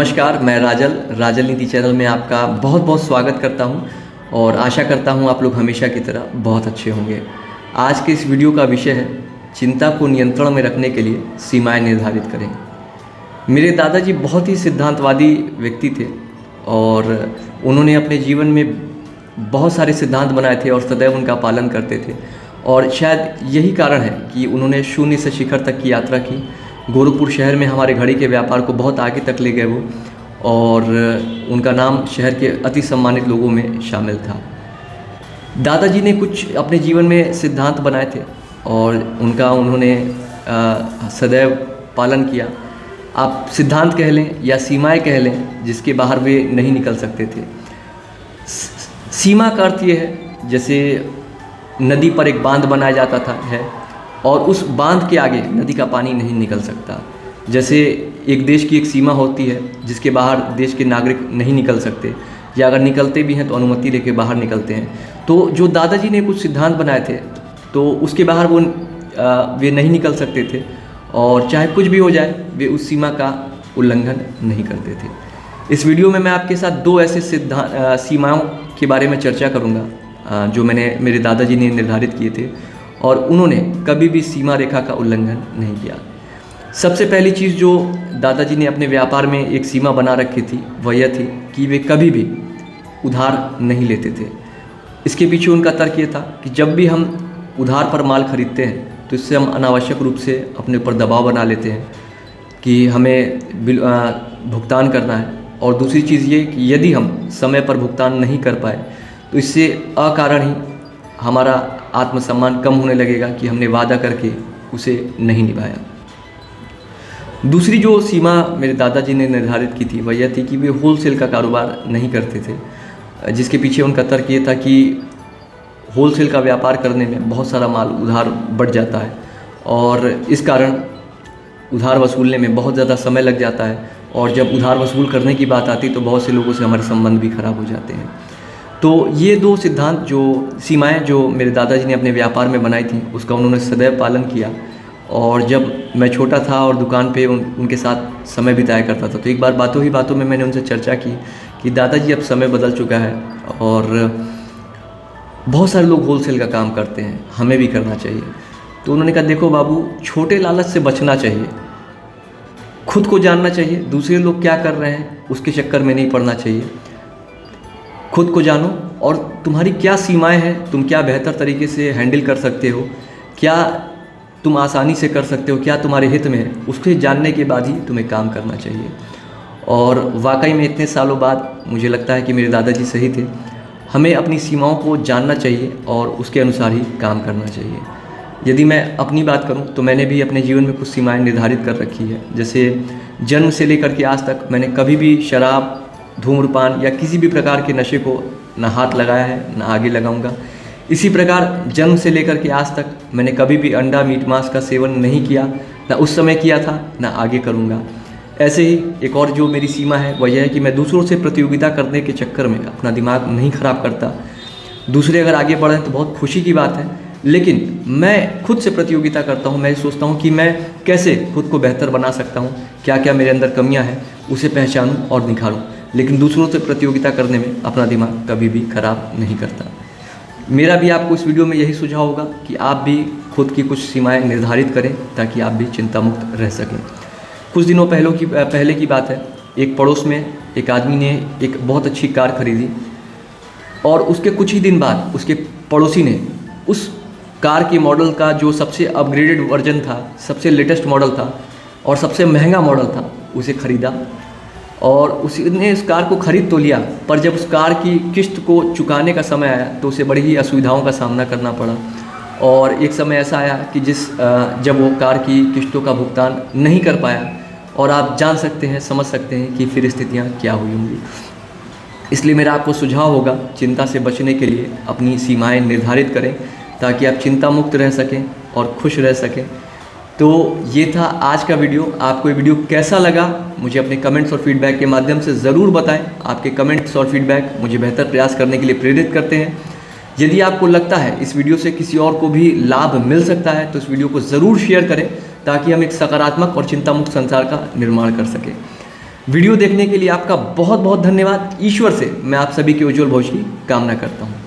नमस्कार, मैं राजल नीति चैनल में आपका बहुत बहुत स्वागत करता हूं और आशा करता हूं आप लोग हमेशा की तरह बहुत अच्छे होंगे। आज के इस वीडियो का विषय है चिंता को नियंत्रण में रखने के लिए सीमाएं निर्धारित करें। मेरे दादाजी बहुत ही सिद्धांतवादी व्यक्ति थे और उन्होंने अपने जीवन में बहुत सारे सिद्धांत बनाए थे और सदैव उनका पालन करते थे और शायद यही कारण है कि उन्होंने शून्य से शिखर तक की यात्रा की। गोरखपुर शहर में हमारे घड़ी के व्यापार को बहुत आगे तक ले गए वो, और उनका नाम शहर के अति सम्मानित लोगों में शामिल था। दादाजी ने कुछ अपने जीवन में सिद्धांत बनाए थे और उनका उन्होंने सदैव पालन किया। आप सिद्धांत कह लें या सीमाएं कह लें जिसके बाहर वे नहीं निकल सकते थे। सीमा का अर्थ ये है जैसे नदी पर एक बांध बनाया जाता था है और उस बांध के आगे नदी का पानी नहीं निकल सकता। जैसे एक देश की एक सीमा होती है जिसके बाहर देश के नागरिक नहीं निकल सकते, या अगर निकलते भी हैं तो अनुमति लेके बाहर निकलते हैं। तो जो दादाजी ने कुछ सिद्धांत बनाए थे तो उसके बाहर वे नहीं निकल सकते थे और चाहे कुछ भी हो जाए वे उस सीमा का उल्लंघन नहीं करते थे। इस वीडियो में मैं आपके साथ दो ऐसे सीमाओं के बारे में चर्चा करूँगा जो मेरे दादाजी ने निर्धारित किए थे और उन्होंने कभी भी सीमा रेखा का उल्लंघन नहीं किया। सबसे पहली चीज़ जो दादाजी ने अपने व्यापार में एक सीमा बना रखी थी वह यह थी कि वे कभी भी उधार नहीं लेते थे। इसके पीछे उनका तर्क ये था कि जब भी हम उधार पर माल खरीदते हैं तो इससे हम अनावश्यक रूप से अपने ऊपर दबाव बना लेते हैं कि हमें भुगतान करना है। और दूसरी चीज़ ये कि यदि हम समय पर भुगतान नहीं कर पाए तो इससे अकारण ही हमारा आत्मसम्मान कम होने लगेगा कि हमने वादा करके उसे नहीं निभाया। दूसरी जो सीमा मेरे दादाजी ने निर्धारित की थी वह यह थी कि वे होलसेल का कारोबार नहीं करते थे, जिसके पीछे उनका तर्क ये था कि होलसेल का व्यापार करने में बहुत सारा माल उधार बढ़ जाता है और इस कारण उधार वसूलने में बहुत ज़्यादा समय लग जाता है और जब उधार वसूल करने की बात आती तो बहुत से लोगों से हमारे संबंध भी खराब हो जाते हैं। तो ये दो सिद्धांत जो सीमाएं जो मेरे दादाजी ने अपने व्यापार में बनाई थी उसका उन्होंने सदैव पालन किया। और जब मैं छोटा था और दुकान पे उनके साथ समय बिताया करता था तो एक बार बातों ही बातों में मैंने उनसे चर्चा की कि दादाजी अब समय बदल चुका है और बहुत सारे लोग होलसेल का काम करते हैं, हमें भी करना चाहिए। तो उन्होंने कहा देखो बाबू, छोटे लालच से बचना चाहिए, खुद को जानना चाहिए, दूसरे लोग क्या कर रहे हैं उसके चक्कर में नहीं पड़ना चाहिए। खुद को जानो और तुम्हारी क्या सीमाएं हैं, तुम क्या बेहतर तरीके से हैंडल कर सकते हो, क्या तुम आसानी से कर सकते हो, क्या तुम्हारे हित में है, उसके जानने के बाद ही तुम्हें काम करना चाहिए। और वाकई में इतने सालों बाद मुझे लगता है कि मेरे दादाजी सही थे। हमें अपनी सीमाओं को जानना चाहिए और उसके अनुसार ही काम करना चाहिए। यदि मैं अपनी बात करूं तो मैंने भी अपने जीवन में कुछ सीमाएं निर्धारित कर रखी है। जैसे जन्म से लेकर के आज तक मैंने कभी भी शराब, धूम्रपान या किसी भी प्रकार के नशे को न हाथ लगाया है, न आगे लगाऊंगा। इसी प्रकार जन्म से लेकर के आज तक मैंने कभी भी अंडा, मीट, मांस का सेवन नहीं किया, न उस समय किया था, न आगे करूंगा। ऐसे ही एक और जो मेरी सीमा है वह यह है कि मैं दूसरों से प्रतियोगिता करने के चक्कर में अपना दिमाग नहीं खराब करता। दूसरे अगर आगे बढ़े तो बहुत खुशी की बात है, लेकिन मैं खुद से प्रतियोगिता करता हूँ। मैं सोचता हूँ कि मैं कैसे खुद को बेहतर बना सकता हूँ, क्या क्या मेरे अंदर कमियाँ हैं उसे पहचानूँ और निखारूँ, लेकिन दूसरों से प्रतियोगिता करने में अपना दिमाग कभी भी खराब नहीं करता। मेरा भी आपको इस वीडियो में यही सुझाव होगा कि आप भी खुद की कुछ सीमाएं निर्धारित करें ताकि आप भी चिंता मुक्त रह सकें। कुछ दिनों पहले की बात है, एक पड़ोस में एक आदमी ने एक बहुत अच्छी कार खरीदी और उसके कुछ ही दिन बाद उसके पड़ोसी ने उस कार के मॉडल का जो सबसे अपग्रेडेड वर्जन था, सबसे लेटेस्ट मॉडल था और सबसे महंगा मॉडल था, उसे ख़रीदा और उसने उस कार को ख़रीद तो लिया, पर जब उस कार की किस्त को चुकाने का समय आया तो उसे बड़ी ही असुविधाओं का सामना करना पड़ा। और एक समय ऐसा आया कि जब वो कार की किस्तों का भुगतान नहीं कर पाया और आप जान सकते हैं, समझ सकते हैं कि फिर स्थितियाँ क्या हुई होंगी। इसलिए मेरा आपको सुझाव होगा, चिंता से बचने के लिए अपनी सीमाएँ निर्धारित करें ताकि आप चिंता मुक्त रह सकें और खुश रह सकें। तो ये था आज का वीडियो। आपको ये वीडियो कैसा लगा मुझे अपने कमेंट्स और फीडबैक के माध्यम से ज़रूर बताएं। आपके कमेंट्स और फीडबैक मुझे बेहतर प्रयास करने के लिए प्रेरित करते हैं। यदि आपको लगता है इस वीडियो से किसी और को भी लाभ मिल सकता है तो इस वीडियो को ज़रूर शेयर करें ताकि हम एक सकारात्मक और चिंता मुक्त संसार का निर्माण कर सकें। वीडियो देखने के लिए आपका बहुत बहुत धन्यवाद। ईश्वर से मैं आप सभी के उज्जवल भविष्य की कामना करता हूँ।